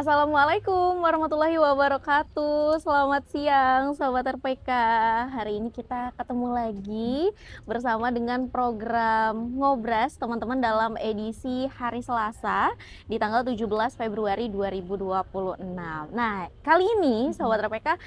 Assalamualaikum warahmatullahi wabarakatuh. Selamat siang, Sobat RPK. Hari ini kita ketemu lagi bersama dengan program Ngobras, teman-teman, dalam edisi hari Selasa di tanggal 17 Februari 2026. Nah, kali ini Sobat RPK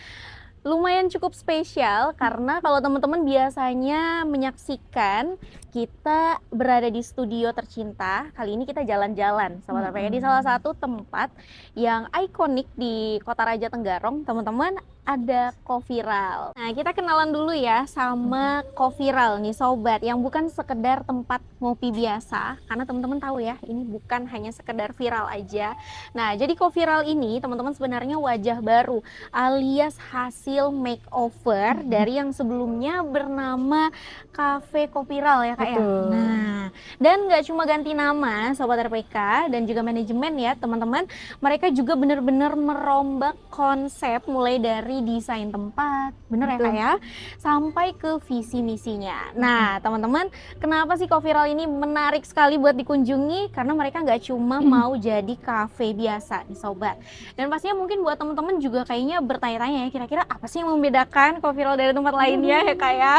lumayan cukup spesial karena kalau teman-teman biasanya menyaksikan kita berada di studio tercinta, kali ini kita jalan-jalan Sobat RPK di salah satu tempat yang ikonik di Kota Raja Tenggarong. Teman-teman, ada Coviral. Nah, kita kenalan dulu ya sama Coviral nih Sobat, yang bukan sekedar tempat ngopi biasa, karena teman-teman tahu ya, ini bukan hanya sekedar viral aja. Nah, jadi Coviral ini teman-teman sebenarnya wajah baru alias hasil makeover dari yang sebelumnya bernama Cafe Coviral ya Kak ya. Nah, dan nggak cuma ganti nama Sobat RPK dan juga manajemen ya teman-teman, mereka juga benar-benar merombak konsep mulai dari desain tempat, bener ya Kak ya, sampai ke visi misinya. Nah teman-teman, kenapa sih Coviral ini menarik sekali buat dikunjungi? Karena mereka nggak cuma mau jadi cafe biasa nih Sobat, dan pastinya mungkin buat teman-teman juga kayaknya bertanya-tanya ya, kira-kira apa sih yang membedakan Coviral dari tempat lainnya ya Kak ya.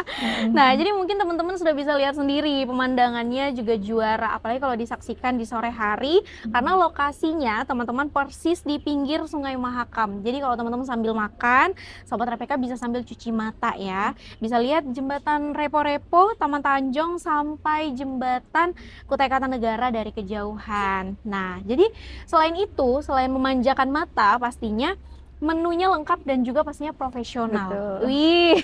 Nah, jadi mungkin teman-teman sudah bisa lihat sendiri, pemandangannya juga juara, apalagi kalau disaksikan di sore hari, karena lokasinya teman-teman persis di pinggir Sungai Mahakam. Jadi kalau teman-teman sambil makan, Sobat RPK bisa sambil cuci mata ya. Bisa lihat jembatan Repo-Repo, Taman Tanjung, sampai jembatan Kutai Kartanegara dari kejauhan. Nah, jadi selain itu, selain memanjakan mata, pastinya menunya lengkap dan juga pastinya profesional. Betul. Wih,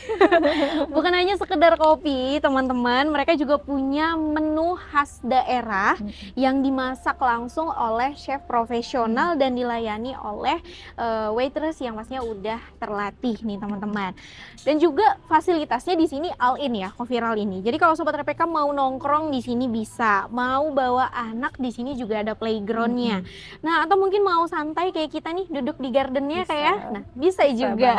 bukan hanya sekedar kopi teman-teman, mereka juga punya menu khas daerah yang dimasak langsung oleh chef profesional dan dilayani oleh waitress yang pastinya udah terlatih nih teman-teman. Dan juga fasilitasnya di sini all in ya, Coviral ini. Jadi kalau Sobat RPK mau nongkrong di sini bisa, mau bawa anak di sini juga ada playgroundnya. Nah, atau mungkin mau santai kayak kita nih, duduk di gardennya kayak ya. Nah, bisa juga.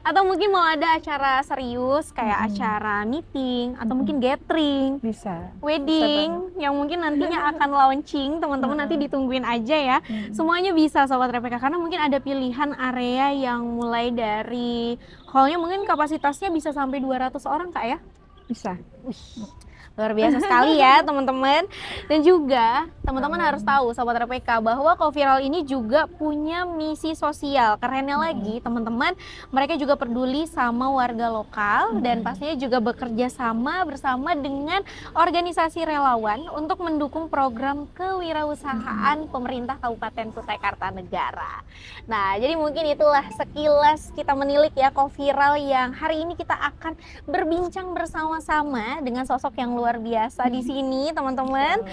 Atau mungkin mau ada acara serius kayak acara meeting atau mungkin gathering, Bisa. wedding yang mungkin nantinya akan launching, teman-teman nanti ditungguin aja ya. Semuanya bisa Sobat RPK, karena mungkin ada pilihan area yang mulai dari hallnya mungkin kapasitasnya bisa sampai 200 orang Kak ya. Bisa. Wih, luar biasa sekali ya teman-teman. Dan juga teman-teman harus tahu Sobat RPK bahwa Coviral ini juga punya misi sosial. Kerennya lagi teman-teman, mereka juga peduli sama warga lokal dan pastinya juga bekerja sama bersama dengan organisasi relawan untuk mendukung program kewirausahaan pemerintah Kabupaten Kutai Kartanegara. Nah, jadi mungkin itulah sekilas kita menilik ya Coviral yang hari ini kita akan berbincang bersama-sama dengan sosok yang luar biasa di sini teman-teman.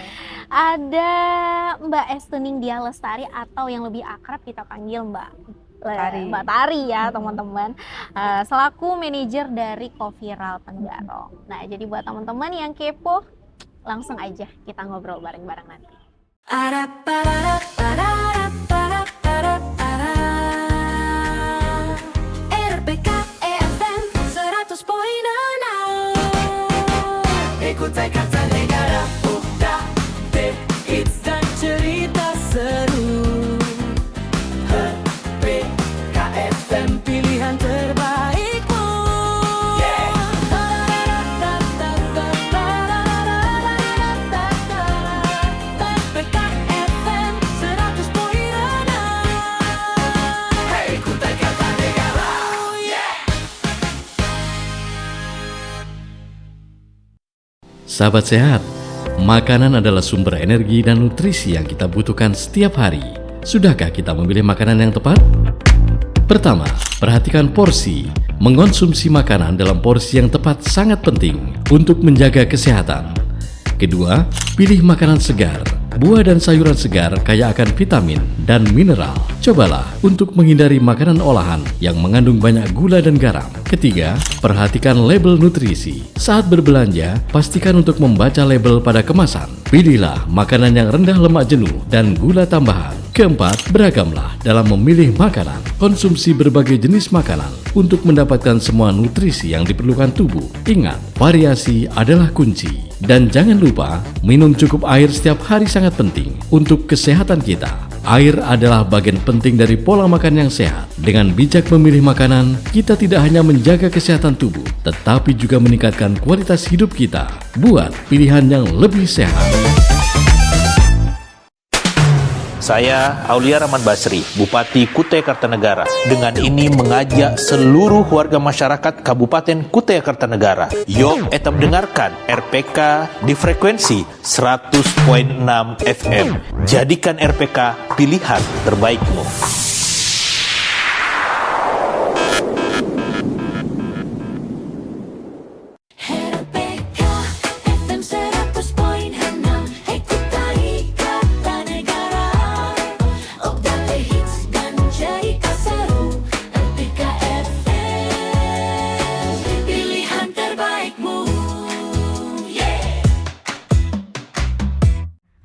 Ada Mbak Estuning Dia Lestari atau yang lebih akrab kita panggil Mbak Tari ya teman-teman, selaku manajer dari Coviral Tenggarong. Nah, jadi buat teman-teman yang kepo, langsung aja kita ngobrol bareng-bareng nanti. RPK EFM 100.6 Kutai Kartanegara, update hits dan cerita seru. RPK FM pilihan terbaikmu. RPK FM 100.6. Hey Kutai Kartanegara. Sahabat sehat, makanan adalah sumber energi dan nutrisi yang kita butuhkan setiap hari. Sudahkah kita memilih makanan yang tepat? Pertama, perhatikan porsi. Mengonsumsi makanan dalam porsi yang tepat sangat penting untuk menjaga kesehatan. Kedua, pilih makanan segar. Buah dan sayuran segar kaya akan vitamin dan mineral. Cobalah untuk menghindari makanan olahan yang mengandung banyak gula dan garam. Ketiga, perhatikan label nutrisi. Saat berbelanja, pastikan untuk membaca label pada kemasan. Pilihlah makanan yang rendah lemak jenuh dan gula tambahan. Keempat, beragamlah dalam memilih makanan. Konsumsi berbagai jenis makanan untuk mendapatkan semua nutrisi yang diperlukan tubuh. Ingat, variasi adalah kunci. Dan jangan lupa, minum cukup air setiap hari sangat penting untuk kesehatan kita. Air adalah bagian penting dari pola makan yang sehat. Dengan bijak memilih makanan, kita tidak hanya menjaga kesehatan tubuh, tetapi juga meningkatkan kualitas hidup kita. Buat pilihan yang lebih sehat. Saya Aulia Rahman Basri, Bupati Kutai Kartanegara. Dengan ini mengajak seluruh warga masyarakat Kabupaten Kutai Kartanegara. Yuk, etam dengarkan RPK di frekuensi 100.6 FM. Jadikan RPK pilihan terbaikmu. RPK FM 100.6 Kutai Kartanegara. Obdale hits dan cerita seru. RPK FM pilihan terbaikmu.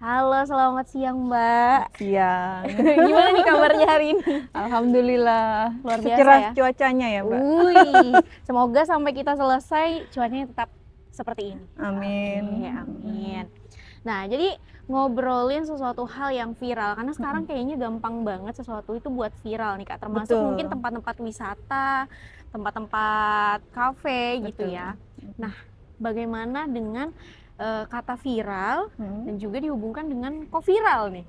Halo, selamat siang Mbak. Siang. Gimana nih kabarnya hari ini? Alhamdulillah. Luar biasa Cerah ya. cuacanya ya, Mbak. Wih, semoga sampai kita selesai cuacanya tetap seperti ini. Amin. Amin. Nah, jadi ngobrolin sesuatu hal yang viral karena sekarang kayaknya gampang banget sesuatu itu buat viral nih Kak, termasuk Betul. mungkin tempat-tempat wisata, tempat-tempat kafe gitu Betul. ya. Nah, bagaimana dengan kata viral dan juga dihubungkan dengan co-viral nih?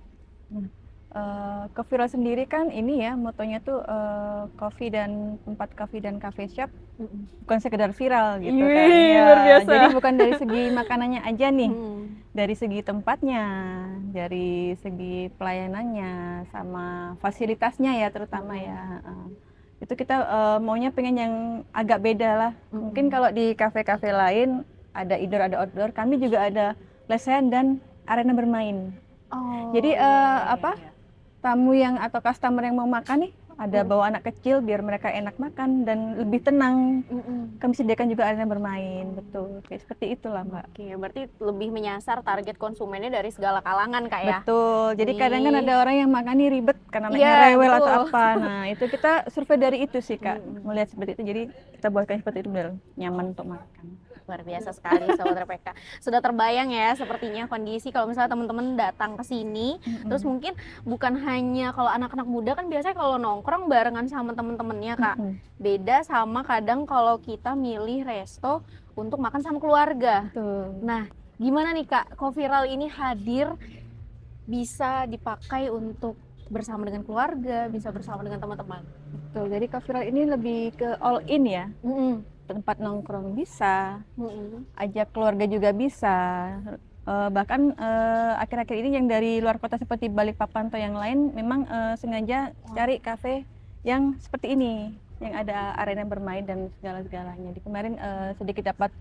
Coffee sendiri kan ini ya, motonya tuh coffee dan tempat coffee dan cafe shop bukan sekedar viral gitu kan. Wih, Ya, luar biasa. Jadi bukan dari segi makanannya aja nih, Hmm. dari segi tempatnya, dari segi pelayanannya, sama fasilitasnya ya terutama ya. Itu kita maunya pengen yang agak beda lah. Mungkin kalau di kafe-kafe lain ada indoor ada outdoor, kami juga ada lesehan dan arena bermain. Oh, Jadi iya, apa? iya. Tamu yang atau customer yang mau makan nih, ada bawa anak kecil biar mereka enak makan dan lebih tenang. Kami sediakan juga arena bermain, betul. Kayak seperti itulah, Mbak. Oke, berarti lebih menyasar target konsumennya dari segala kalangan Kak ya? Betul. Jadi kadang kan Wih. ada orang yang makan nih ribet karena anaknya Iya, rewel atau betul. apa. Nah, itu kita survei dari itu sih, Kak. Melihat seperti itu. Jadi kita buatkan seperti itu biar nyaman untuk makan. Luar biasa sekali Sobat RPK. Sudah terbayang ya sepertinya kondisi kalau misalnya teman-teman datang ke sini, terus mungkin bukan hanya kalau anak-anak muda kan biasanya kalau nongkrong barengan sama temen-temennya Kak. Beda sama kadang kalau kita milih resto untuk makan sama keluarga. Betul. Nah, gimana nih Kak, co-viral ini hadir bisa dipakai untuk bersama dengan keluarga, bisa bersama dengan teman-teman. Betul. Jadi coffee ini lebih ke all in ya. Tempat nongkrong bisa, ajak keluarga juga bisa. Bahkan akhir-akhir ini yang dari luar kota seperti Balikpapan atau yang lain memang sengaja cari kafe yang seperti ini, yang ada arena bermain dan segala-segalanya. Di kemarin sedikit dapat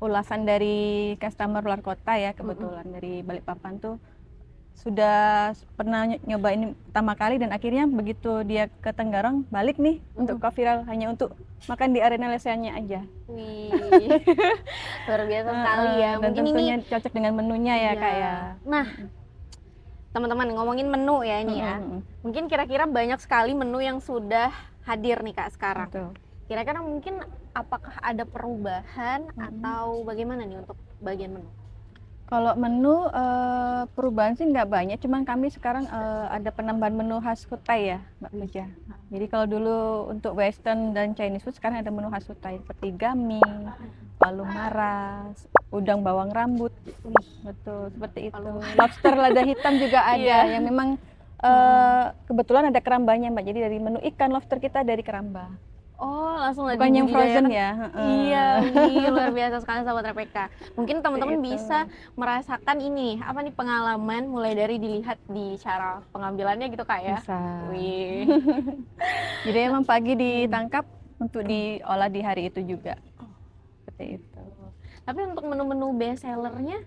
ulasan dari customer luar kota ya, kebetulan dari Balikpapan tuh sudah pernah nyoba ini pertama kali dan akhirnya begitu dia ke Tenggarong balik nih untuk co-viral hanya untuk makan di arena lesehannya aja. Wih, luar biasa sekali ya. Dan Mungkin tentunya ini cocok dengan menunya ya, Kak ya. Nah, teman-teman ngomongin menu ya ini ya. Mungkin kira-kira banyak sekali menu yang sudah hadir nih Kak sekarang. Betul. Kira-kira mungkin apakah ada perubahan atau bagaimana nih untuk bagian menu? Kalau menu perubahan sih nggak banyak, cuman kami sekarang ada penambahan menu khas Kutai ya, Mbak Puja. Jadi kalau dulu untuk Western dan Chinese food, sekarang ada menu khas Kutai seperti gami, palu maras, udang bawang rambut, betul seperti itu. Lobster lada hitam juga ada, yang memang kebetulan ada kerambanya Mbak. Jadi dari menu ikan lobster kita dari keramba. Oh, langsung Bukan yang frozen dibudidayakan. ya. Iya, wih, luar biasa sekali Sobat RPK. Mungkin teman-teman Seperti itu. bisa merasakan ini, apa nih pengalaman mulai dari dilihat di cara pengambilannya gitu Kak ya. Bisa. Wih. Jadi emang pagi ditangkap untuk diolah di hari itu juga. Seperti itu. Tapi untuk menu-menu best sellernya,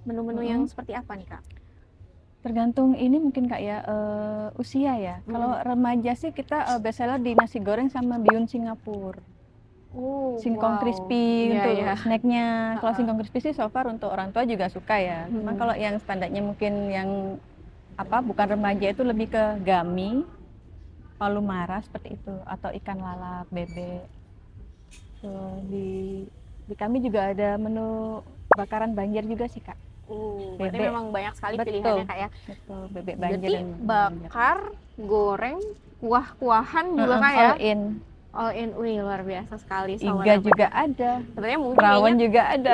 menu-menu yang seperti apa nih Kak? Tergantung ini mungkin Kak ya, usia ya. Kalau remaja sih kita bestseller di nasi goreng sama bihun Singapura. Oh, Singkong wow. crispy Iya, untuk iya. snacknya. Kalau singkong crispy sih so far untuk orang tua juga suka ya. Cuma kalau yang standarnya mungkin yang bukan remaja, itu lebih ke gami, palu mara seperti itu, atau ikan lalap, bebek. Tuh, di kami juga ada menu bakaran Banjar juga sih Kak. Berarti Bebek. memang banyak sekali Betul. pilihannya Kak ya. Betul, bebek Banjar Berarti dan Banjar. bakar, goreng, kuah-kuahan juga Kak ya. All in. All in, wih luar biasa sekali. Sahabat Iga RPK. juga ada. Sebenarnya mungkin Rawon kayaknya- juga ada.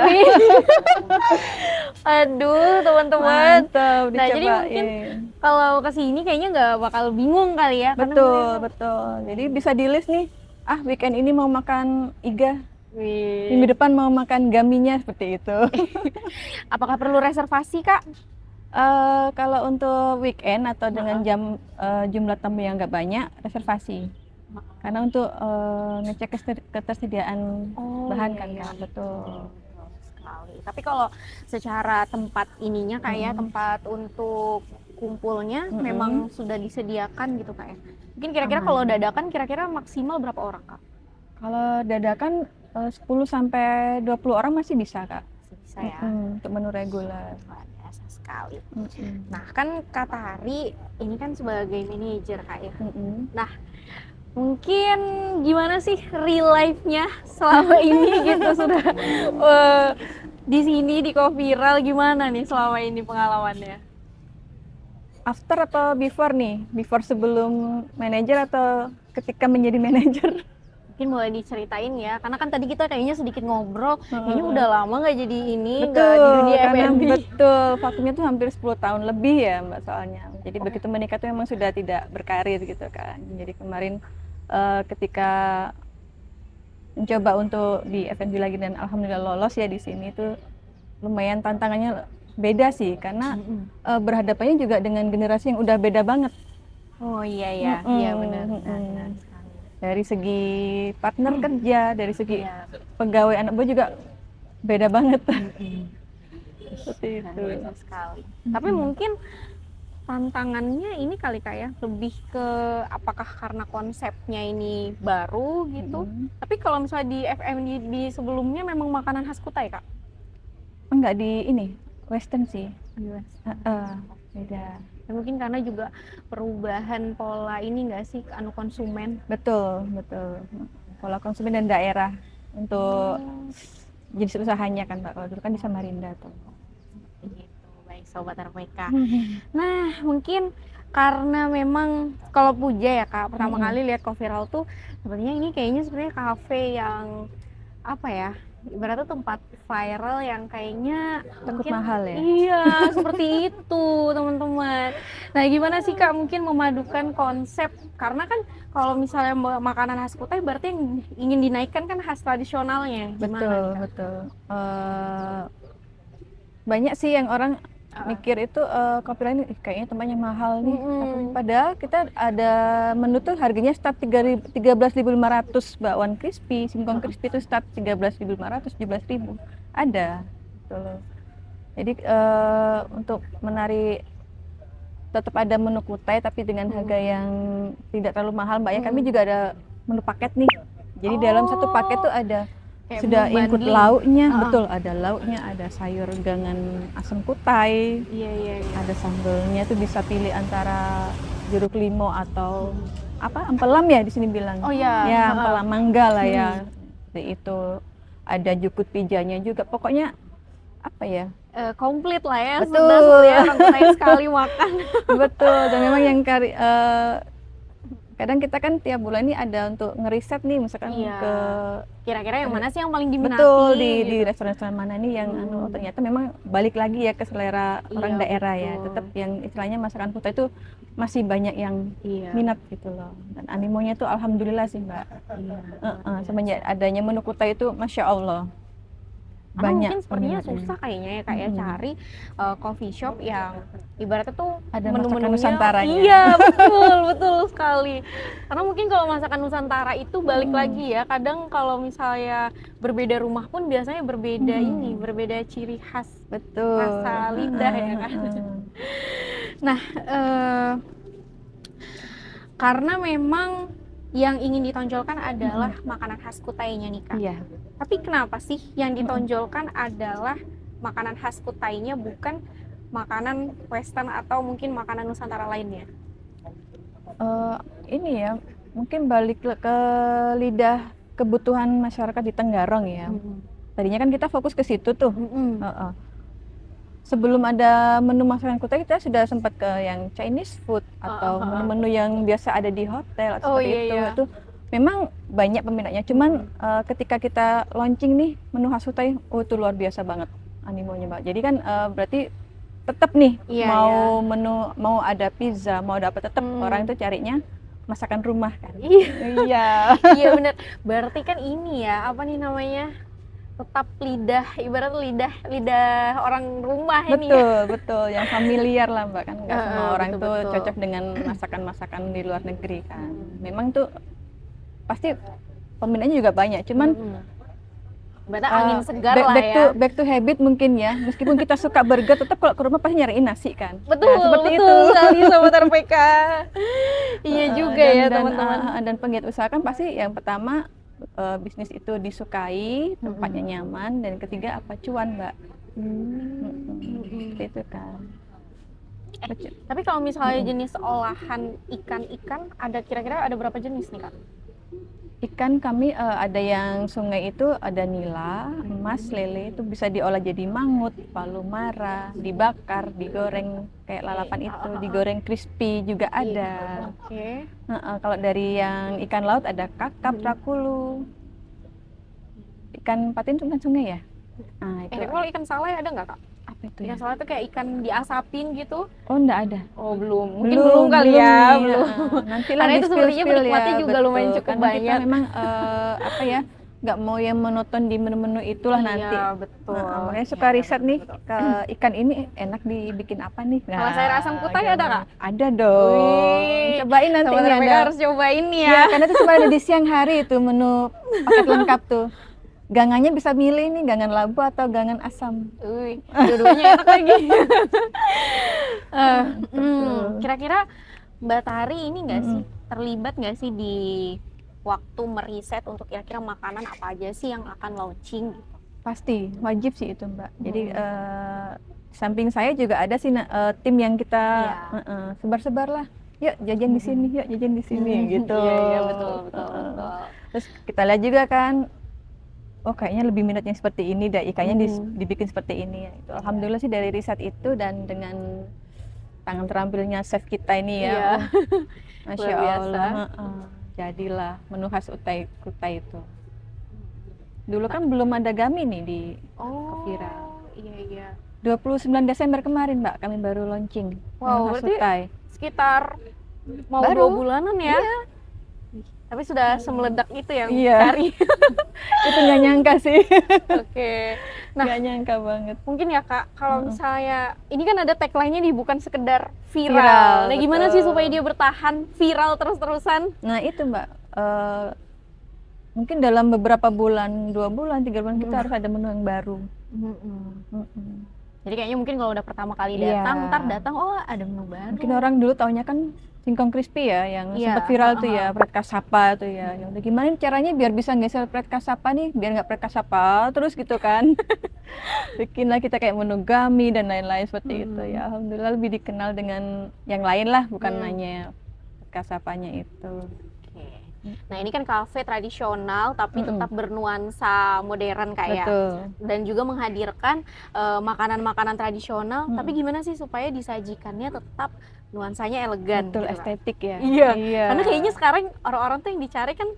Aduh teman-teman. Mantap, Nah, jadi mungkin dicobain. kalau kesini kayaknya nggak bakal bingung kali ya. karena Betul, memang- betul. Jadi bisa di list nih. Weekend ini mau makan iga, Wih. minggu depan mau makan gaminya, seperti itu. Apakah perlu reservasi Kak? Kalau untuk weekend atau dengan jumlah tamu yang nggak banyak, reservasi. Karena untuk ngecek ketersediaan bahan kan, iya. Kak. Betul. Sekali. Tapi kalau secara tempat ininya kayak tempat untuk kumpulnya memang sudah disediakan gitu Kak ya. Mungkin kira-kira Aman. kalau dadakan kira-kira maksimal berapa orang Kak? Kalau dadakan 10 sampai 20 orang masih bisa, Kak. Bisa ya. Untuk menu reguler. Luar biasa sekali. Nah kan Kak Tari ini kan sebagai manajer Kak ya. Mungkin gimana sih real life-nya selama ini gitu sudah di sini di Coviral gimana nih selama ini pengalamannya? After atau before nih? Before sebelum manajer atau ketika menjadi manajer? Mungkin boleh diceritain ya, karena kan tadi kita kayaknya sedikit ngobrol, kayaknya udah lama nggak jadi ini, nggak di Betul, dunia karena F&B. betul, vakumnya tuh hampir 10 tahun lebih ya Mbak soalnya. Jadi begitu menikah tuh memang sudah tidak berkarir gitu kan. Jadi kemarin ketika mencoba untuk di F&B lagi dan alhamdulillah lolos ya di sini tuh lumayan tantangannya beda sih karena berhadapannya juga dengan generasi yang udah beda banget. Oh iya ya, iya benar. benar sekali. Dari segi partner kerja, dari segi Iya. pegawai anak buah juga beda banget. Seperti itu. Benar sekali. Tapi mungkin tantangannya ini kali Kak ya, lebih ke apakah karena konsepnya ini baru gitu. Tapi kalau misalnya di F&B sebelumnya memang makanan khas Kutai Kak? Enggak di ini, Western sih. Beda. Ya, mungkin karena juga perubahan pola ini nggak sih anu konsumen. Betul, betul. Pola konsumen dan daerah untuk jenis usahanya kan Pak. Kalau dulu kan di Samarinda tuh. Gitu, baik Sobat RPK. Nah, mungkin karena memang kalau Puja ya Kak, pertama kali lihat Coviral tuh sebenarnya ini kayaknya sebenarnya kafe yang apa ya? Ibaratnya tempat viral yang kayaknya Takut mungkin mahal ya? Iya, seperti itu, teman-teman. Nah, gimana sih Kak mungkin memadukan konsep karena kan kalau misalnya makanan khas Kutai berarti yang ingin dinaikkan kan khas tradisionalnya. Gimana Betul, nih, Kak? betul. Banyak sih yang orang mikir itu kopi lain kayaknya tempatnya mahal nih. Padahal kita ada menu tuh harganya start 13.500 bakwan crispy, singkong crispy itu start 13.500, 17.000. Ada. Gitu loh. Jadi untuk menarik tetap ada menu Kutai tapi dengan harga yang tidak terlalu mahal Mbak ya. Kami juga ada menu paket nih. Jadi dalam satu paket tuh ada Kayak sudah menu include bundling. lauknya, betul ada lauknya, ada sayur gangan asam Kutai, Iya. ada sambelnya tuh bisa pilih antara jeruk limau atau apa empelam ya di sini bilang. Oh iya. Ya empelam mangga lah ya. Seperti itu. Ada jukut pijanya juga. Pokoknya apa ya? Komplit lah ya, Betul. sudah ya orang Kutai sekali makan. Betul. Dan memang yang kadang kita kan tiap bulan ini ada untuk ngeriset nih misalkan Iya. ke Kira-kira yang mana sih yang paling diminati? betul di gitu. restoran-restoran mana nih yang ternyata memang balik lagi ya ke selera orang Iya, daerah ya. betul. Tetap yang istilahnya masakan Kutai itu masih banyak yang Iya. minat gitu loh. Dan animonya tuh alhamdulillah sih Mbak. Iya. Semenjak adanya menu Kutai itu masya Allah Karena banyak mungkin sepertinya peminatnya. susah kayaknya ya Kak ya cari coffee shop yang ibaratnya tuh Ada menu-menunya masakan Nusantaranya. Iya, betul sekali. Karena mungkin kalau masakan Nusantara itu balik lagi ya, kadang kalau misalnya berbeda rumah pun biasanya berbeda ini, berbeda ciri khas Betul. rasa lidah ya kan. Nah, karena memang yang ingin ditonjolkan adalah makanan khas Kutainya nih Kak. Iya. Tapi kenapa sih yang ditonjolkan adalah makanan khas Kutainya bukan makanan Western atau mungkin makanan Nusantara lainnya? Ini ya, mungkin balik ke lidah kebutuhan masyarakat di Tenggarong ya. Tadinya kan kita fokus ke situ tuh. Heeh. Sebelum ada menu masakan Kutai, kita sudah sempat ke yang Chinese food atau menu-menu yang biasa ada di hotel atau seperti itu. Itu memang banyak peminatnya. Cuman ketika kita launching nih menu khas Kutai, itu luar biasa banget animonya, Mbak. Jadi kan berarti tetap nih menu, mau ada pizza, mau ada apa, tetap orang itu carinya masakan rumah kan. Iya. Iya bener. Berarti kan ini ya, apa nih namanya? Tetap lidah, ibarat lidah orang rumah ini. Betul, yang familiar lah Mbak, kan nggak semua orang tuh cocok dengan masakan-masakan di luar negeri kan. Memang tuh pasti peminatnya juga banyak, cuman berarti angin segar lah ya. Back to habit mungkin ya. Meskipun kita suka burger, tetap kalau ke rumah pasti nyariin nasi kan. Betul, nah, seperti betul itu. sekali Sobat RPK. Iya juga ya teman-teman. Dan penggiat usaha kan pasti yang pertama bisnis itu disukai, tempatnya nyaman, dan ketiga apa, cuan Mbak. Seperti itu kan. Tapi kalau misalnya jenis olahan ikan-ikan, ada kira-kira ada berapa jenis nih Kak? Ikan kami ada yang sungai itu ada nila, emas, lele, itu bisa diolah jadi mangut, palu mara, dibakar, digoreng kayak lalapan itu, digoreng crispy juga ada. Kalau dari yang ikan laut ada kakap, rakulu, ikan patin itu kan sungai ya. Nah, itu. Kalau ikan salai ada nggak Kak? Apa itu Ikan ya? salai itu kayak ikan diasapin gitu? Oh, enggak ada. Oh belum, mungkin belum kali ya, nih, belum. Nanti Karena itu sebenarnya penikmatnya juga betul. lumayan cukup Karena banyak. kita memang apa ya, nggak mau yang monoton di menu-menu itulah nanti. Iya betul. Makanya suka riset nih ke ikan ini enak dibikin apa nih. Nah, Kalau sayur asam kutai ada Kak? Ada dong. Cobain nanti Sobat nih RPK ada. harus cobain ya. Ya, karena itu cuma ada di siang hari itu menu paket lengkap tuh. Gangannya bisa milih nih, gangan labu atau gangan asam. Dua-duanya enak lagi. Kira-kira Mbak Tari ini nggak sih terlibat nggak sih di waktu meriset untuk kira-kira makanan apa aja sih yang akan launching gitu? Pasti, wajib sih itu Mbak. Jadi samping saya juga ada sih tim yang kita sebar-sebar lah. Yuk jajan di sini, yuk jajan di sini gitu. Iya betul. Terus kita lihat juga kan, oh kayaknya lebih minatnya seperti ini, ikannya dibikin seperti ini. Itu alhamdulillah sih dari riset itu dan dengan tangan terampilnya chef kita ini ya. Masya Allah. Jadilah menu khas Kutai itu. Dulu kan belum ada Gami nih di Kefira. Iya. 29 Desember kemarin Mbak kami baru launching. Wow, khas berarti Kutai. Sekitar mau Baru 2 bulanan ya? Iya. Tapi sudah semeledak itu yang Iya. cari. Itu nggak nyangka sih. Oke. Nah, Nggak nyangka banget. mungkin ya Kak, kalau misalnya ini kan ada tagline-nya nih, bukan sekedar viral. Nah, gimana sih supaya dia bertahan viral terus-terusan? Nah itu Mbak, mungkin dalam beberapa bulan, 2 bulan, 3 bulan kita harus ada menu yang baru. Jadi kayaknya mungkin kalau udah pertama kali Iya. datang, ntar datang, oh ada menu baru. Mungkin orang dulu taunya kan singkong crispy ya, yang Iya. sempat viral tuh ya, pret kasapa tuh ya. Ya udah, gimana caranya biar bisa geser pret kasapa nih, biar nggak pret kasapa terus gitu kan. Bikinlah kita kayak menu Gami dan lain-lain seperti itu ya. Alhamdulillah lebih dikenal dengan yang lain lah, bukan hanya pret kasapanya itu. Oke. Nah ini kan kafe tradisional tapi tetap bernuansa modern kayak. Betul. Dan juga menghadirkan makanan-makanan tradisional. Tapi gimana sih supaya disajikannya tetap nuansanya elegan? Betul, gitu, Kak? estetik ya. Iya. Iya. Karena kayaknya sekarang orang-orang tuh yang dicari kan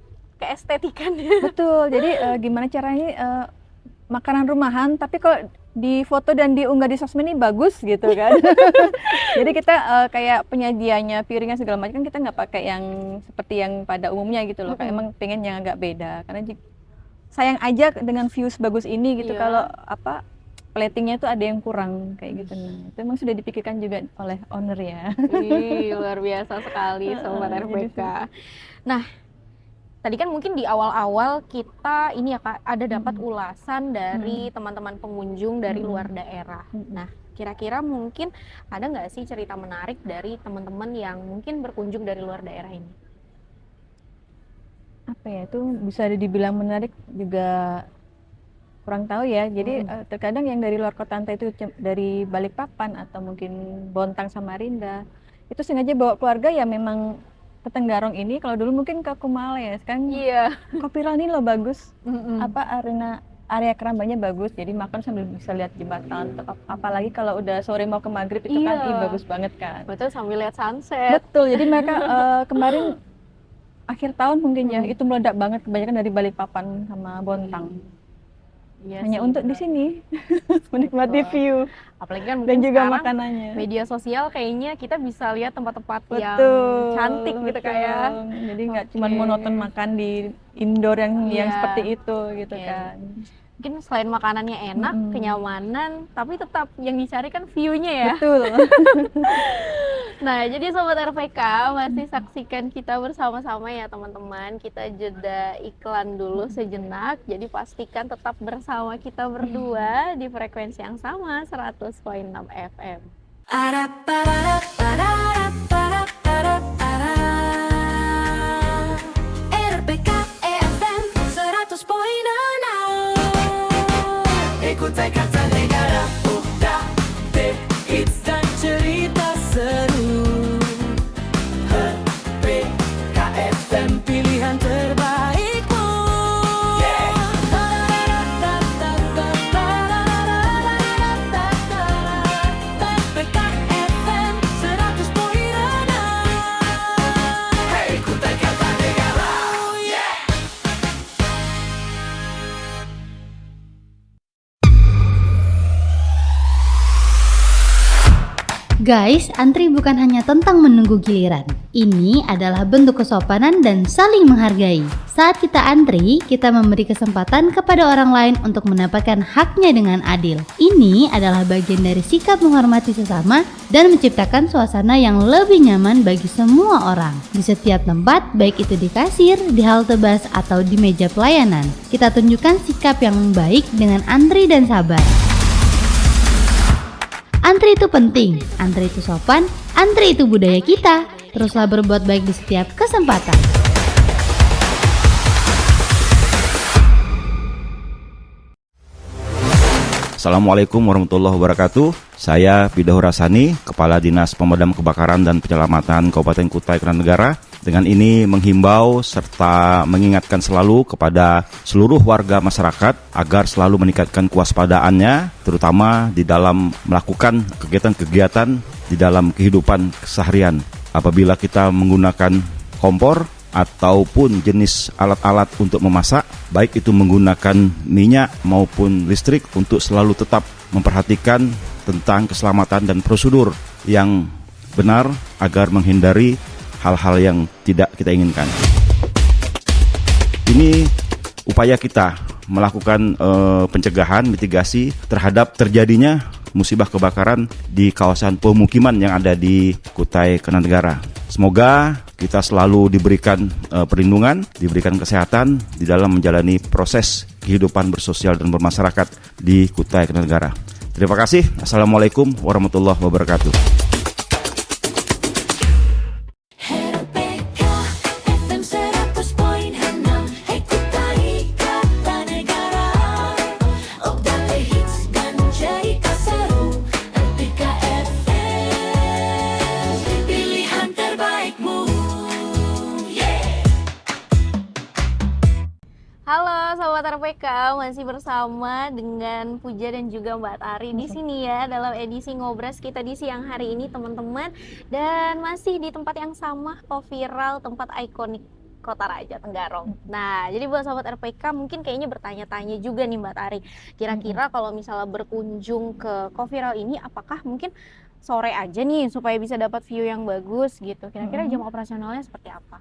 keestetikannya. Betul. Jadi gimana caranya makanan rumahan tapi kalau di foto dan diunggah di sosmed ini bagus gitu kan. Jadi kita kayak penyajiannya, piringnya segala macam kan kita nggak pakai yang seperti yang pada umumnya gitu loh. Kayak emang pengen yang agak beda karena sayang aja dengan views bagus ini gitu kalau apa platingnya itu ada yang kurang kayak gitu. Nah, itu emang sudah dipikirkan juga oleh owner ya. Wih, luar biasa sekali Sobat RPK. Nah, tadi kan mungkin di awal-awal kita ini ya Kak, ada dapat ulasan dari teman-teman pengunjung dari luar daerah. Nah, kira-kira mungkin ada nggak sih cerita menarik dari teman-teman yang mungkin berkunjung dari luar daerah ini? Apa ya, itu bisa dibilang menarik juga kurang tahu ya. Jadi terkadang yang dari luar kota, entah itu dari Balikpapan atau mungkin Bontang, Samarinda, itu sengaja bawa keluarga ya memang ke Tenggarong ini. Kalau dulu mungkin ke Kumala ya, sekarang Iya. Kopi Roll ini loh bagus. Area kerambanya bagus, jadi makan sambil bisa lihat jembatan. Apalagi kalau udah sore mau ke maghrib itu kan Iya. bagus banget kan. Betul, sambil lihat sunset. Betul, jadi mereka kemarin akhir tahun mungkin ya itu meledak banget, kebanyakan dari Balikpapan sama Bontang. Iya Hanya sih, untuk di bener. sini menikmati Betul. view Apalagi kan dan mungkin juga sekarang makanannya. media sosial kayaknya kita bisa lihat tempat-tempat yang Betul, cantik gitu betul. kayak. Jadi nggak cuma Oke. monoton makan di indoor yang Iya. seperti itu gitu Oke. kan. Mungkin selain makanannya enak, kenyamanan, tapi tetap yang dicari kan view-nya ya. Betul. Nah, jadi Sobat RPK masih saksikan kita bersama-sama ya teman-teman. Kita jeda iklan dulu sejenak, jadi pastikan tetap bersama kita berdua di frekuensi yang sama 100.6 FM. RPK FM 100.6. Kutai Kartanegara, update hits dan cerita seru. KFM pilihan terbaikmu. RPK FM 100.6. Hey, Kutai Kartanegara. Guys, antri bukan hanya tentang menunggu giliran. Ini adalah bentuk kesopanan dan saling menghargai. Saat kita antri, kita memberi kesempatan kepada orang lain untuk mendapatkan haknya dengan adil. Ini adalah bagian dari sikap menghormati sesama dan menciptakan suasana yang lebih nyaman bagi semua orang. Di setiap tempat, baik itu di kasir, di halte bus, atau di meja pelayanan, kita tunjukkan sikap yang baik dengan antri dan sabar. Antri itu penting, antri itu sopan, antri itu budaya kita. Teruslah berbuat baik di setiap kesempatan. Assalamualaikum warahmatullahi wabarakatuh. Saya Bidahur Rasani, Kepala Dinas Pemadam Kebakaran dan Penyelamatan Kabupaten Kutai Kartanegara. Dengan ini menghimbau serta mengingatkan selalu kepada seluruh warga masyarakat agar selalu meningkatkan kewaspadaannya, terutama di dalam melakukan kegiatan-kegiatan di dalam kehidupan keseharian. Apabila kita menggunakan kompor ataupun jenis alat-alat untuk memasak, baik itu menggunakan minyak maupun listrik, untuk selalu tetap memperhatikan tentang keselamatan dan prosedur yang benar agar menghindari hal-hal yang tidak kita inginkan. Ini upaya kita melakukan pencegahan, mitigasi terhadap terjadinya musibah kebakaran di kawasan pemukiman yang ada di Kutai Kartanegara. Semoga kita selalu diberikan perlindungan, diberikan kesehatan di dalam menjalani proses kehidupan bersosial dan bermasyarakat di Kutai Kartanegara. Terima kasih. Assalamualaikum warahmatullahi wabarakatuh. RPK FM 100.6. Hey Kutai Kartanegara, update hits dan cerita seru. RPK FM, pilihan terbaikmu. Halo Sobat RPK, masih bersama dengan Puja dan juga Mbak Tari di sini ya dalam edisi Ngobras kita di siang hari ini teman-teman, dan masih di tempat yang sama, Coviral, tempat ikonik Kota Raja Tenggarong. Nah, jadi buat Sobat RPK mungkin kayaknya bertanya-tanya juga nih Mbak Tari, kira-kira kalau misalnya berkunjung ke Coviral ini apakah mungkin sore aja nih supaya bisa dapat view yang bagus gitu, kira-kira jam operasionalnya seperti apa?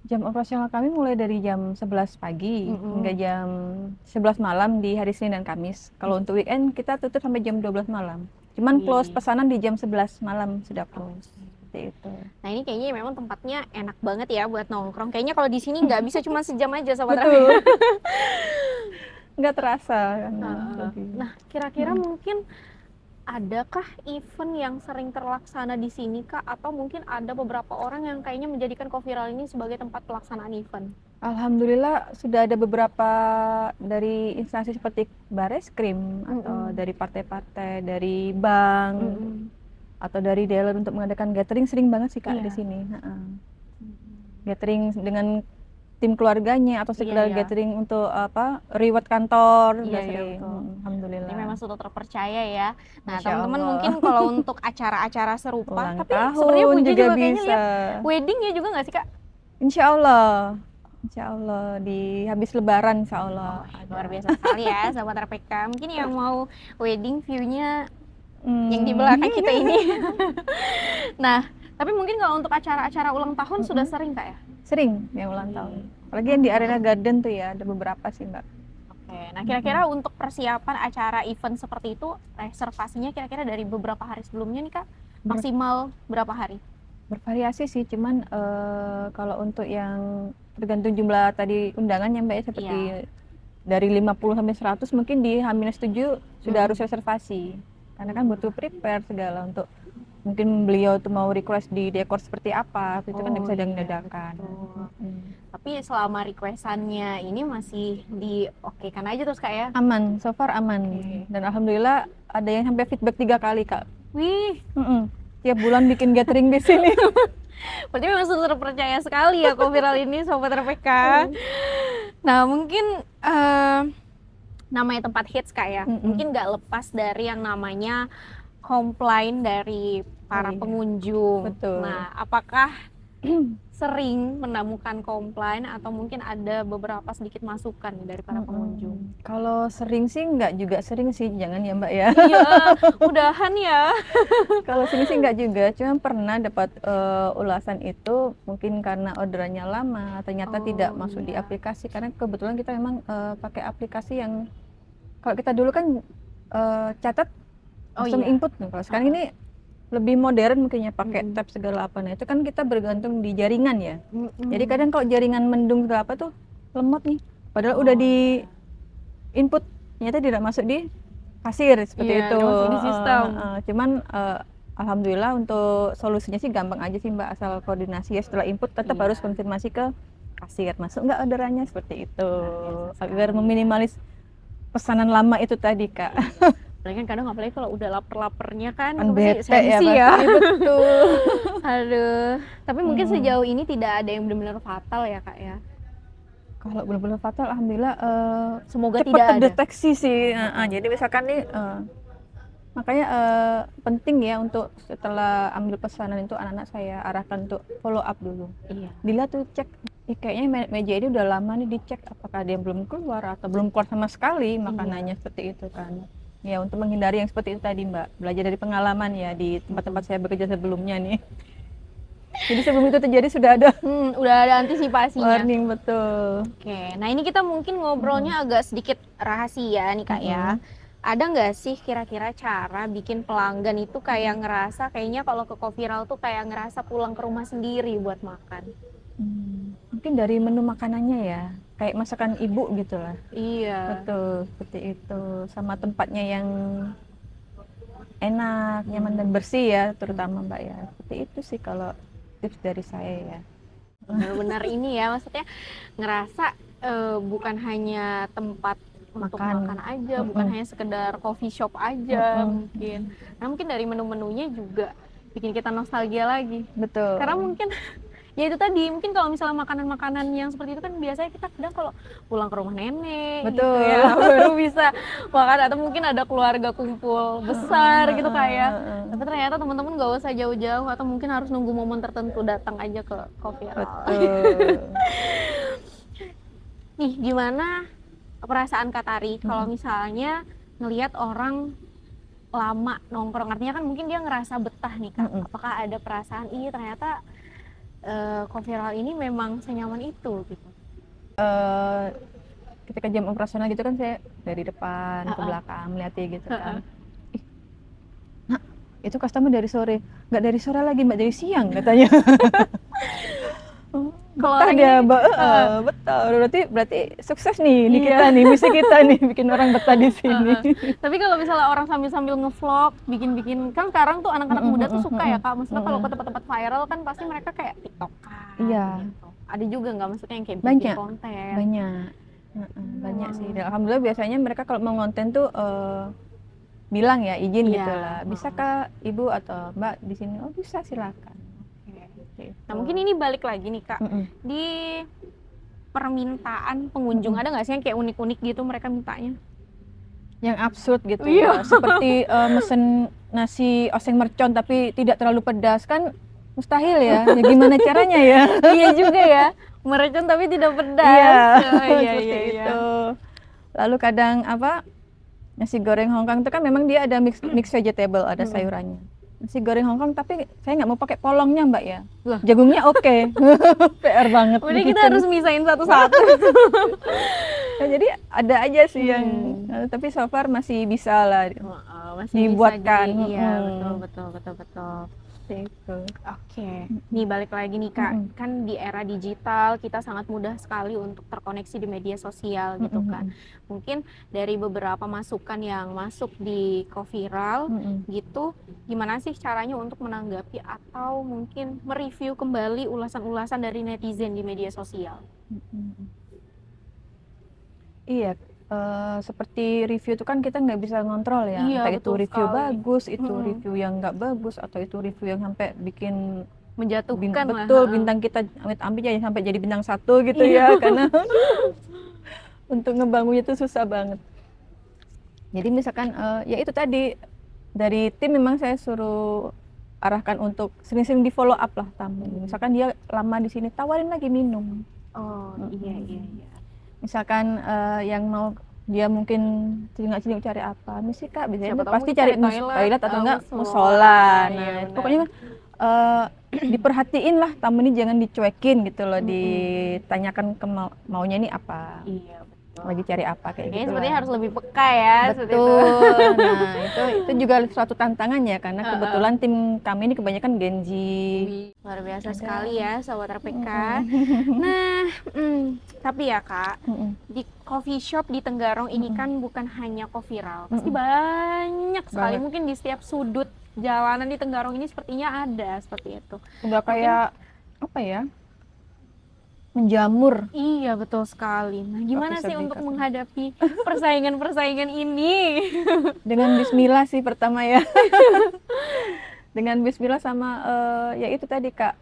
Jam operasional kami mulai dari jam 11 pagi hingga jam 11 malam di hari Senin dan Kamis. Kalau untuk weekend kita tutup sampai jam 12 malam. Cuman close pesanan di jam 11 malam sudah close. Seperti itu. Nah ini kayaknya memang tempatnya enak banget ya buat nongkrong. Kayaknya kalau di sini nggak bisa cuma sejam aja Sobat Betul. RPK. Nggak terasa. Nah kira-kira mungkin adakah event yang sering terlaksana di sini Kak? Atau mungkin ada beberapa orang yang kayaknya menjadikan Coviral ini sebagai tempat pelaksanaan event? Alhamdulillah sudah ada beberapa dari instansi seperti Bareskrim atau dari partai-partai, dari bank atau dari dealer untuk mengadakan gathering sering banget sih Kak Iya. di sini. Gathering dengan tim keluarganya atau sekedar iya. gathering untuk reward kantor Iya, udah iya, sering. betul. Alhamdulillah. Ini memang sudah terpercaya ya. Nah, Masya teman-teman Allah. mungkin kalau untuk acara-acara serupa, Ulang tapi tahun sebenarnya Puji juga juga kayaknya bisa. lihat wedding ya juga nggak sih Kak? Insya Allah di habis Lebaran Insya Allah. Luar biasa sekali ya sahabat RPK. Mungkin yang mau wedding view-nya yang di Hmm. belakang kita ini. Nah, tapi mungkin kalau untuk acara-acara ulang tahun sudah sering Kak ya? Sering yang ulang tahun. Apalagi yang di Arena Garden tuh ya, ada beberapa sih Mbak. Oke, nah kira-kira untuk persiapan acara event seperti itu, reservasinya kira-kira dari beberapa hari sebelumnya nih Kak? Maksimal berapa hari? Bervariasi sih, cuman kalau untuk yang tergantung jumlah tadi undangan ya Mbak ya, seperti dari 50 sampai 100 mungkin di H-7 sudah harus reservasi. Karena kan butuh prepare segala untuk mungkin beliau tuh mau request di dekor seperti apa, itu kan bisa jangan dadakan. Tapi selama requestannya ini masih di-okekan aja terus Kak ya? Aman, so far aman. Dan alhamdulillah ada yang sampai feedback 3 kali Kak. Wih, Tiap bulan bikin gathering di sini. berarti memang sudah terpercaya sekali ya Ko Viral ini Sobat RPK. Nah mungkin namanya tempat hits Kak ya, mungkin nggak lepas dari yang namanya komplain dari para pengunjung. Betul. Nah apakah sering menemukan komplain atau mungkin ada beberapa sedikit masukan dari para pengunjung? Kalau sering sih nggak juga sering sih, jangan ya Mbak ya. Iya, udahan ya. Kalau sini sih nggak juga, cuma pernah dapat ulasan itu mungkin karena orderannya lama, ternyata tidak masuk di aplikasi karena kebetulan kita memang pakai aplikasi yang kalau kita dulu kan catat langsung input nih. Kalau sekarang ini lebih modern mungkin ya pakai tab segala apa. Nah itu kan kita bergantung di jaringan ya. Jadi kadang kalau jaringan mendung segala apa tuh lemot nih. Padahal udah di input ternyata tidak masuk di kasir seperti Iya, itu. nggak masuk di sistem. Cuman alhamdulillah untuk solusinya sih gampang aja sih Mbak, asal koordinasi ya setelah input tetap harus konfirmasi ke kasir masuk nggak orderannya seperti itu agar meminimalis pesanan lama itu tadi Kak. Apalagi kan kadang apalagi kalau udah lapar-lapernya kan Bete pasti ya, sensi pasti, betul. Aduh, tapi mungkin sejauh ini tidak ada yang benar-benar fatal ya Kak ya. Kalau benar-benar fatal, alhamdulillah Semoga cepat tidak ada. terdeteksi sih. Jadi misalkan nih, makanya penting ya untuk setelah ambil pesanan itu anak-anak saya arahkan untuk follow up dulu. Iya. Dilihat tuh cek, kayaknya meja ini udah lama nih dicek apakah ada yang belum keluar atau belum keluar sama sekali makanannya seperti itu kan. Ya untuk menghindari yang seperti itu tadi Mbak, belajar dari pengalaman ya di tempat-tempat saya bekerja sebelumnya nih. Jadi sebelum itu terjadi sudah ada Udah ada antisipasinya. warning, betul. Oke, nah ini kita mungkin ngobrolnya agak sedikit rahasia nih Kak ya. Ada nggak sih kira-kira cara bikin pelanggan itu kayak ngerasa kayaknya kalau ke Coviral tuh kayak ngerasa pulang ke rumah sendiri buat makan? Mungkin dari menu makanannya ya, kayak masakan ibu gitu lah. Iya. Betul, seperti itu. Sama tempatnya yang enak, nyaman dan bersih ya, terutama Mbak ya. Seperti itu sih kalau tips dari saya ya. Benar-benar ini ya, maksudnya ngerasa bukan hanya tempat untuk makan aja, bukan hanya sekedar coffee shop aja mungkin. Karena mungkin dari menu-menunya juga bikin kita nostalgia lagi. Betul. Karena mungkin ya itu tadi, mungkin kalau misalnya makanan-makanan yang seperti itu kan biasanya kita kadang kalau pulang ke rumah nenek gitu Betul. ya baru bisa makan, atau mungkin ada keluarga kumpul besar gitu kayak. Tapi ternyata teman-teman gak usah jauh-jauh atau mungkin harus nunggu momen tertentu datang aja ke Coviral. Betul. Nih, gimana perasaan Kak Tari kalau misalnya ngelihat orang lama nongkrong, artinya kan mungkin dia ngerasa betah nih Kak. Apakah ada perasaan ternyata Coviral ini memang senyaman itu gitu? Ketika jam operasional gitu kan saya dari depan ke belakang melihatnya gitu kan. Nah, itu customer dari sore. Nggak dari sore lagi Mbak, dari siang katanya. Kalau Betah orang dia, ini, Mbak. Betul. Berarti sukses nih di kita nih, misi kita nih bikin orang betah di sini. Tapi kalau misalnya orang sambil ngevlog, bikin-bikin, kan sekarang tuh anak-anak muda tuh suka ya Kak. Maksudnya kalau ke tempat-tempat viral kan pasti mereka kayak tiktokan Iya. gitu. ada juga nggak maksudnya yang kayak bikin Banyak. konten? Banyak. Banyak sih. Dan alhamdulillah biasanya mereka kalau mau konten tuh bilang ya izin Iya. gitu lah. Bisakah Ibu atau Mbak di sini? Oh bisa, silakan. Gitu. Nah mungkin ini balik lagi nih Kak, Mm-mm. di permintaan pengunjung ada nggak sih yang kayak unik-unik gitu mereka mintanya? Yang absurd gitu Iya. ya. Seperti mesen nasi oseng mercon tapi tidak terlalu pedas kan mustahil ya. Ya gimana caranya ya? Iya juga ya, mercon tapi tidak pedas. Iya, Oh, iya, seperti iya, iya. itu. Lalu kadang nasi goreng Hongkong itu kan memang dia ada mix vegetable, ada sayurannya. Nasi goreng Hongkong tapi saya nggak mau pakai polongnya Mbak ya. Lah. Jagungnya oke. PR banget. Udah kita bikin. harus misahin satu-satu. Ya, jadi ada aja sih yang tapi so far masih bisa lah. Masih Dibuatkan. bisa iya Mm-mm. betul. Gitu. Oke, nih balik lagi nih Kak, kan di era digital kita sangat mudah sekali untuk terkoneksi di media sosial gitu kan. Mungkin dari beberapa masukan yang masuk di Coviral gitu, gimana sih caranya untuk menanggapi atau mungkin mereview kembali ulasan-ulasan dari netizen di media sosial? Iya, seperti review itu kan kita nggak bisa ngontrol ya. Iya, Entah itu betul review sekali. bagus, itu review yang nggak bagus, atau itu review yang sampai bikin Menjatuhkan lah. betul ha-ha. bintang kita amit-amit ya sampai jadi bintang 1 gitu ya, karena untuk ngebangunnya itu susah banget. Jadi misalkan ya itu tadi dari tim memang saya suruh arahkan untuk sering-sering di follow up lah tamu. Misalkan dia lama di sini, tawarin lagi minum. Oh iya. Misalkan yang mau dia mungkin sini cari apa, misi Kak, biasanya Siapa tuh tahu pasti mungkin cari cari toilet atau enggak musola. musola. Iya, Nah, benar. pokoknya diperhatiin lah tamu ini, jangan dicuekin gitu loh, ditanyakan ke maunya ini apa, Iya, betul. lagi cari apa kayak Kayaknya gitu. sepertinya harus lebih peka ya, seperti itu. Betul. Nah, itu juga suatu tantangan ya, karena kebetulan tim kami ini kebanyakan Gen Z. Luar biasa sekali ya Sobat RPK. Nah, tapi ya Kak, di coffee shop di Tenggarong ini kan bukan hanya Coviral, pasti banyak sekali. Banget. Mungkin di setiap sudut jalanan di Tenggarong ini sepertinya ada seperti itu. Udah kayak apa ya? Menjamur. Iya betul sekali. Nah, gimana Coffee sih shop di untuk Tenggarong. menghadapi persaingan-persaingan ini? Dengan bismillah sih pertama ya. Dengan bismillah sama ya itu tadi Kak,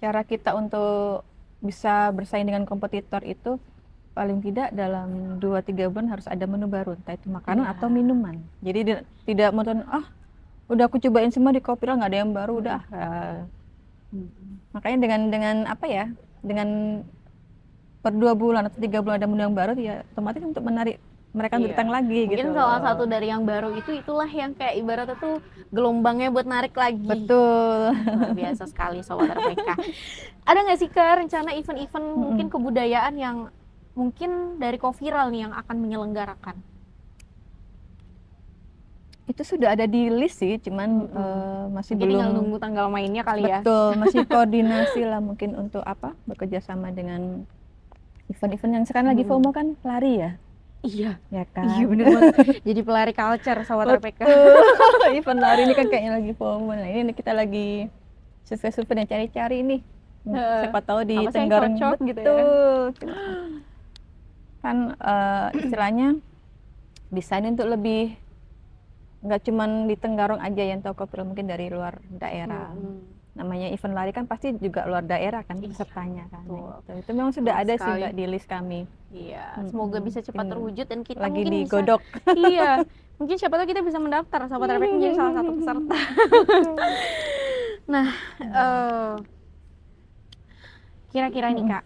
cara kita untuk bisa bersaing dengan kompetitor itu paling tidak dalam 2-3 bulan harus ada menu baru, entah itu makanan atau minuman. Jadi tidak monoton, udah aku cobain semua di Coviral nggak ada yang baru, udah. Makanya dengan apa ya, dengan per 2 bulan atau 3 bulan ada menu yang baru, ya otomatis untuk menarik mereka untuk Iya. datang lagi. Mungkin gitu. salah satu dari yang baru itulah yang kayak ibaratnya tuh gelombangnya buat narik lagi. Betul. Luar biasa sekali Sobat RPK. Ada nggak sih Kak rencana event-event mungkin kebudayaan yang mungkin dari Coviral nih yang akan menyelenggarakan? Itu sudah ada di list sih, cuman masih Jadi tinggal belum. nunggu tanggal mainnya kali ya. Betul, masih koordinasi lah mungkin untuk bekerja sama dengan event-event yang sekarang lagi FOMO kan, lari ya, Iya. ya kan. Iya bener banget. Jadi pelari culture Sobat RPK. Betul. Event lari ini kan kayaknya lagi FOMO. Nah ini kita lagi survei-survei dan cari-cari nih. Siapa tahu di Apa sih yang Tenggarong cocok gitu ya? betul. Kan istilahnya desain untuk lebih nggak cuman di Tenggarong aja yang tahu Coviral, mungkin dari luar daerah. Namanya event lari kan pasti juga luar daerah kan pesertanya kan. betul. Itu memang sudah Betul ada sih sekali. Mbak di list kami. Iya, semoga bisa cepat Ini terwujud dan kita lagi mungkin digodok. bisa. Iya, mungkin siapa tahu kita bisa mendaftar Sobat RPK menjadi salah satu peserta. Nah, kira-kira nih Kak,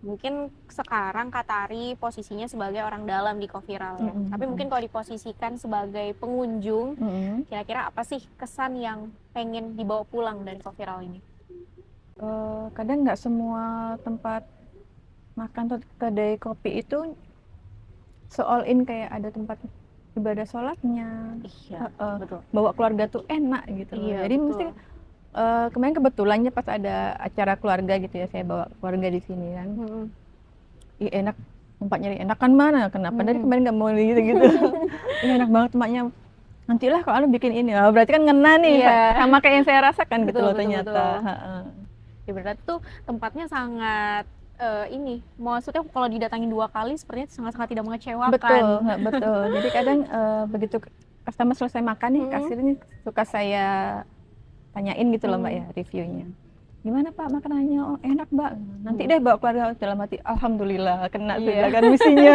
mungkin sekarang Kak Tari posisinya sebagai orang dalam di Coviral ya. Tapi mungkin kalau diposisikan sebagai pengunjung, kira-kira apa sih kesan yang pengen dibawa pulang dari Coviral ini? Kadang nggak semua tempat makan atau kedai kopi itu all in kayak ada tempat ibadah sholatnya. Iya, betul. Bawa keluarga tuh enak gitu loh. Iya, Jadi betul. mesti kemarin kebetulannya pas ada acara keluarga gitu ya, saya bawa keluarga di sini kan. Ih enak, tempatnya enak kan mana? Kenapa dari kemarin nggak mau gitu-gitu. Ini enak banget tempatnya. nantilah kalau anu bikin ini. Oh, berarti kan ngena nih, Iya. sama kayak yang saya rasakan gitu Betul, loh betul, ternyata. betul. Heeh. Ya berarti tuh tempatnya sangat ini, maksudnya kalau didatangin 2 kali sepertinya sangat-sangat tidak mengecewakan. Betul, betul. Jadi kadang begitu customer selesai makan nih, Mm-mm. kasir ini suka saya tanyain gitu loh Mbak ya, reviewnya. Gimana Pak makanannya? Oh enak Mbak. Nanti deh bawa keluarga. Dalam hati, alhamdulillah kena sudah kan misinya.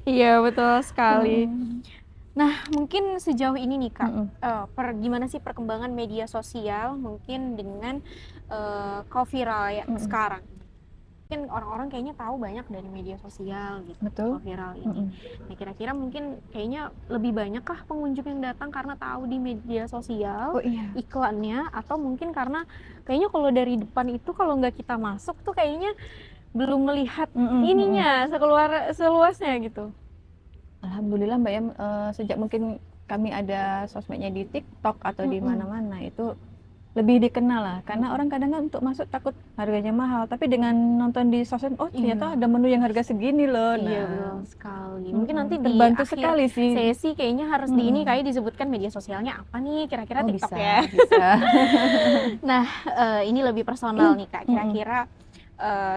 Iya, betul sekali. Mm. Nah, mungkin sejauh ini nih Kak, Mm-mm. gimana sih perkembangan media sosial mungkin dengan co-viral ya sekarang? Mungkin orang-orang kayaknya tahu banyak dari media sosial gitu, Betul. co-viral ini. Mm-mm. Nah, kira-kira mungkin kayaknya lebih banyak kah pengunjung yang datang karena tahu di media sosial Oh iya. iklannya, atau mungkin karena kayaknya kalau dari depan itu kalau nggak kita masuk tuh kayaknya belum melihat Mm-mm, ininya seluasnya gitu. Alhamdulillah Mbak ya, sejak mungkin kami ada sosmednya di TikTok atau di mana-mana itu lebih dikenal lah, karena orang kadang kan untuk masuk takut harganya mahal, tapi dengan nonton di sosmed, oh ternyata ada menu yang harga segini loh. Iya, Nah, betul sekali. Mungkin nanti di terbantu akhir sekali sih. sesi kayaknya harus di ini kayak disebutkan media sosialnya apa nih, kira-kira Oh TikTok bisa, ya. bisa. Nah, ini lebih personal nih Kak. Kira-kira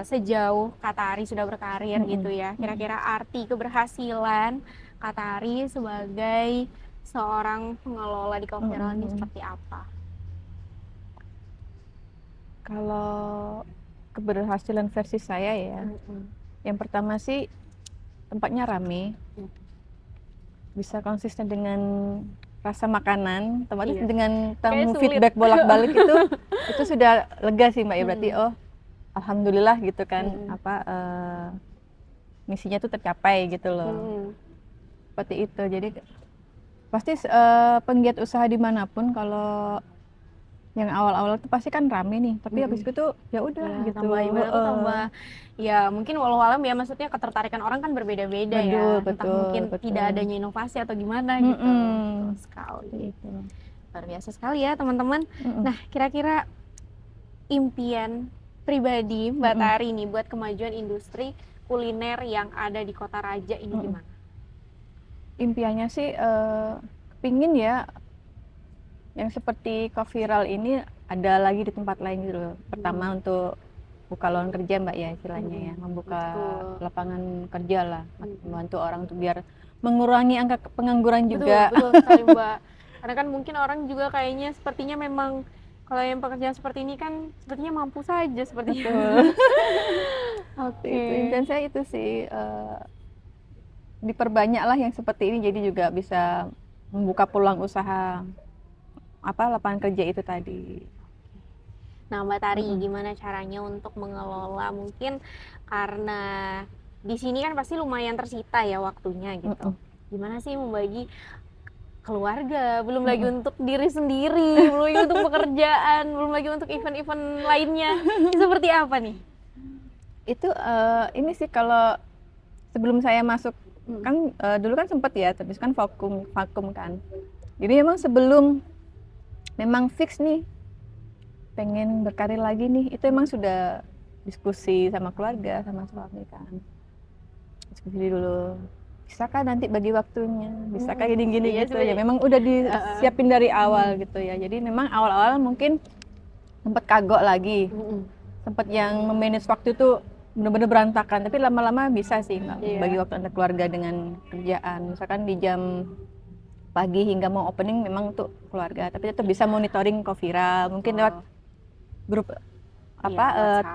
sejauh Kak Tari sudah berkarir gitu ya, kira-kira arti keberhasilan Kak Tari sebagai seorang pengelola di co-viral ini seperti apa? Kalau keberhasilan versi saya ya, yang pertama sih tempatnya rame, bisa konsisten dengan rasa makanan, tempatnya Iya. dengan Kayak tamu sulit. feedback bolak-balik itu sudah lega sih Mbak ya, berarti oh alhamdulillah gitu kan, misinya tuh tercapai gitu loh. Seperti itu. Jadi pasti penggiat usaha dimanapun kalau yang awal-awal tuh pasti kan rame nih, tapi habis itu tuh ya udah gitu. Tambah ibadah tuh tambah ya mungkin walau alam ya, maksudnya ketertarikan orang kan berbeda-beda ya. Entah mungkin tidak adanya inovasi atau gimana gitu. Betul sekali. Luar biasa sekali ya teman-teman. Nah, kira-kira impian pribadi Mbak Tari nih buat kemajuan industri kuliner yang ada di Kota Raja ini gimana? Impiannya sih pingin ya yang seperti co-viral ini ada lagi di tempat lain gitu loh. Pertama untuk buka lowongan kerja Mbak ya istilahnya ya, membuka lapangan kerja lah, membantu orang untuk biar mengurangi angka pengangguran juga. Betul sekali Mbak. Karena kan mungkin orang juga kayaknya sepertinya memang kalau yang pekerjaan seperti ini kan sepertinya mampu saja sepertinya. Oke. Impian saya itu sih diperbanyak lah yang seperti ini, jadi juga bisa membuka peluang usaha lapangan kerja itu tadi. Nah Mbak Tari, gimana caranya untuk mengelola, mungkin karena di sini kan pasti lumayan tersita ya waktunya gitu. Gimana sih membagi keluarga, belum lagi untuk diri sendiri, belum lagi untuk pekerjaan, belum lagi untuk event-event lainnya. Ini seperti apa nih? Itu ini sih kalau sebelum saya masuk kan dulu kan sempat ya, tapi kan vakum kan. Jadi memang sebelum memang fix nih pengen berkarir lagi nih, itu emang sudah diskusi sama keluarga, sama suami kan. Diskusi dulu, bisakah nanti bagi waktunya, bisakah gini-gini gitu ya. Memang udah disiapin dari awal gitu ya. Jadi memang awal-awal mungkin sempat kagok lagi, sempat yang memanage waktu itu benar-benar berantakan. Tapi lama-lama bisa sih bagi waktu untuk keluarga dengan kerjaan. Misalkan di jam pagi hingga mau opening memang untuk keluarga, tapi tetap bisa monitoring co-viral, mungkin lewat grup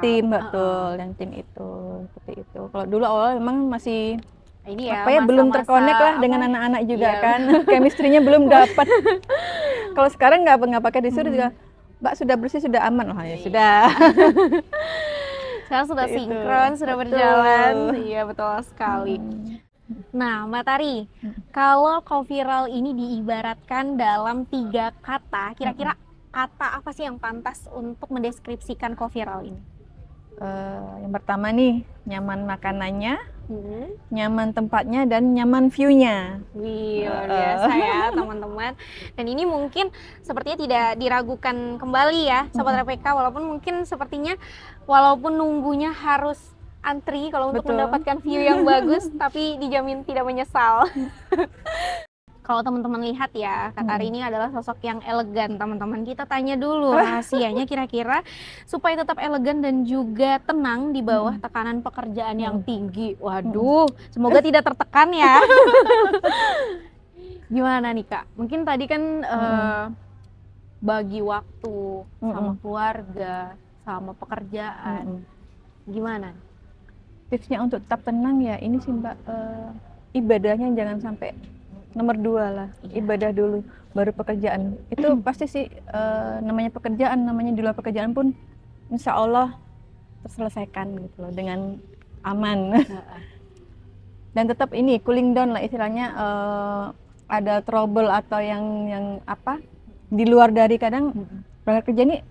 tim betul, dan tim itu seperti itu. Kalau dulu awal memang masih ini ya, belum terkonek lah dengan anak-anak juga kan, chemistry-nya belum dapat. Kalau sekarang nggak pakai disuruh juga, Mbak sudah bersih, sudah aman, oh ya sudah. Sekarang sudah sinkron, sudah berjalan. Iya betul sekali. Nah Mbak Tari, kalau co-viral ini diibaratkan dalam 3 kata, kira-kira kata apa sih yang pantas untuk mendeskripsikan co-viral ini? Yang pertama nih, nyaman makanannya, nyaman tempatnya, dan nyaman view-nya. Wih, luar biasa ya teman-teman. Dan ini mungkin sepertinya tidak diragukan kembali ya Sobat RPK, walaupun mungkin sepertinya walaupun nunggunya harus antri kalau untuk mendapatkan view yang bagus, tapi dijamin tidak menyesal. Kalau teman-teman lihat ya, Kak Tari ini adalah sosok yang elegan, teman-teman. Kita tanya dulu rahasianya kira-kira supaya tetap elegan dan juga tenang di bawah tekanan pekerjaan yang tinggi. Waduh, semoga tidak tertekan ya. Gimana nih Kak? Mungkin tadi kan bagi waktu sama keluarga, sama pekerjaan. Gimana? Tipsnya untuk tetap tenang ya ini sih Mbak, ibadahnya jangan sampai nomor 2 lah, ibadah dulu baru pekerjaan. Itu pasti sih namanya pekerjaan, namanya di luar pekerjaan pun insya Allah terselesaikan gitu loh dengan aman. Dan tetap ini cooling down lah istilahnya, ada trouble atau yang apa di luar dari kadang berangkat kerja nih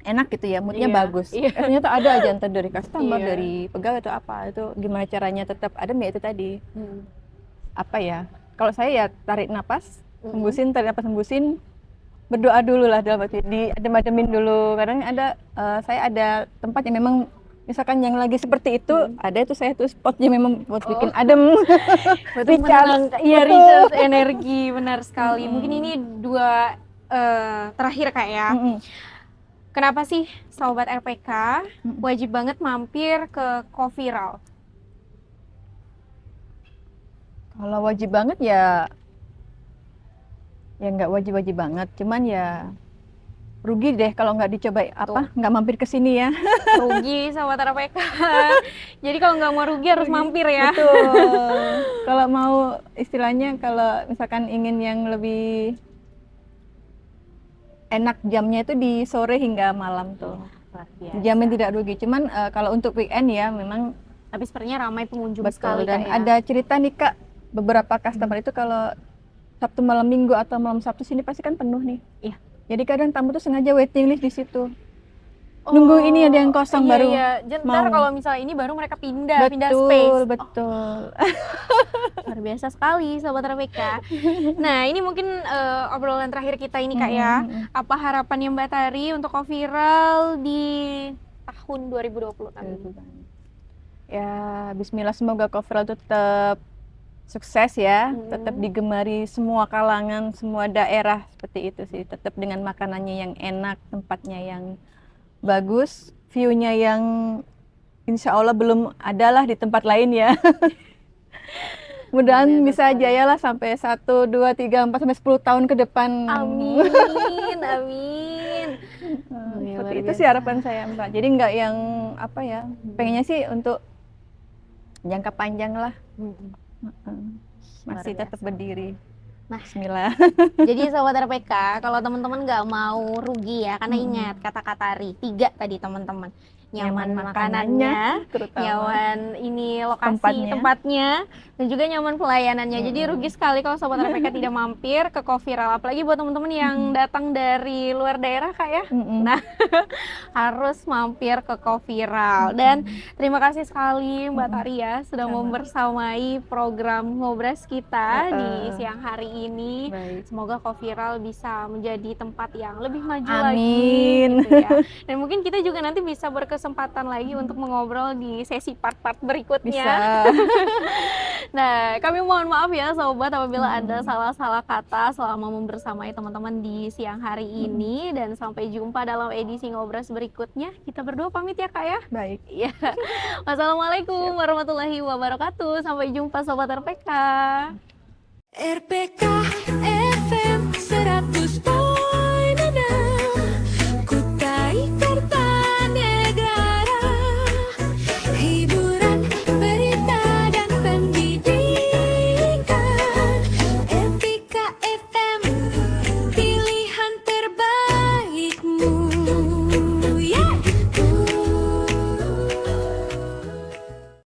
enak gitu ya, moodnya bagus. Ternyata ada aja entah dari customer, dari pegawai atau apa, itu gimana caranya tetap adem ya itu tadi. Apa ya? Kalau saya ya tarik napas, hembusin, tarik napas, hembusin, berdoa dulu lah dalam arti diadem-ademin dulu. Kadang ada saya ada tempat yang memang misalkan yang lagi seperti itu, ada itu saya tuh spotnya memang buat bikin adem. Recharge energi, benar sekali. Mungkin ini 2 terakhir Kak ya. Kenapa sih Sobat RPK wajib banget mampir ke Coviral? Kalau wajib banget ya nggak wajib-wajib banget, cuman ya rugi deh kalau nggak dicoba nggak mampir ke sini ya. Rugi Sobat RPK. Jadi kalau nggak mau rugi harus mampir ya. Betul. Kalau mau istilahnya kalau misalkan ingin yang lebih enak jamnya itu di sore hingga malam tuh. Jamin tidak rugi. Cuman kalau untuk weekend ya memang tapi sepertinya ramai pengunjung betul, sekali dan Kak, ya. ada cerita nih Kak, beberapa customer itu kalau Sabtu malam Minggu atau malam Sabtu sini pasti kan penuh nih. Iya. Jadi kadang tamu tuh sengaja waiting list di situ. Nunggu ini ada yang kosong baru. Iya. Ntar kalau misalnya ini baru mereka pindah Betul, space. betul. Luar biasa sekali Sobat RPK. Nah, ini mungkin obrolan terakhir kita ini Kak ya. Apa harapannya Mbak Tari untuk Coviral di tahun 2020 nanti? Ya, bismillah semoga Coviral itu tetap sukses ya, tetap digemari semua kalangan, semua daerah seperti itu sih. Tetap dengan makanannya yang enak, tempatnya yang bagus, view-nya yang insya Allah belum ada lah di tempat lain ya. Mudahan bisa jaya lah sampai 1, 2, 3, 4, sampai 10 tahun ke depan. Amin, amin. Seperti itu sih harapan saya Mbak. Jadi nggak yang apa ya, pengennya sih untuk jangka panjang lah. Masih tetap berdiri. Nah, bismillah. Jadi Sobat RPK, kalau teman-teman nggak mau rugi ya, karena ingat kata-kata Tari 3 tadi teman-teman. Nyaman makanannya, terutama nyaman ini lokasi tempatnya, dan juga nyaman pelayanannya. Jadi rugi sekali kalau Sobat RPK tidak mampir ke Coviral, apalagi buat teman-teman yang datang dari luar daerah Kak ya. Nah, harus mampir ke Coviral. Dan terima kasih sekali Mbak Tari ya sudah membersamai program Ngobras kita di siang hari ini. Semoga Coviral bisa menjadi tempat yang lebih maju lagi gitu ya. Dan mungkin kita juga nanti bisa berkesempatan lagi untuk mengobrol di sesi part-part berikutnya. Nah, kami mohon maaf ya Sobat apabila ada salah-salah kata selama membersamai teman-teman di siang hari ini, dan sampai jumpa dalam edisi Ngobras berikutnya. Kita berdua pamit ya Kak ya. Baik. Ya. Wassalamualaikum warahmatullahi wabarakatuh. Sampai jumpa Sobat RPK. RPK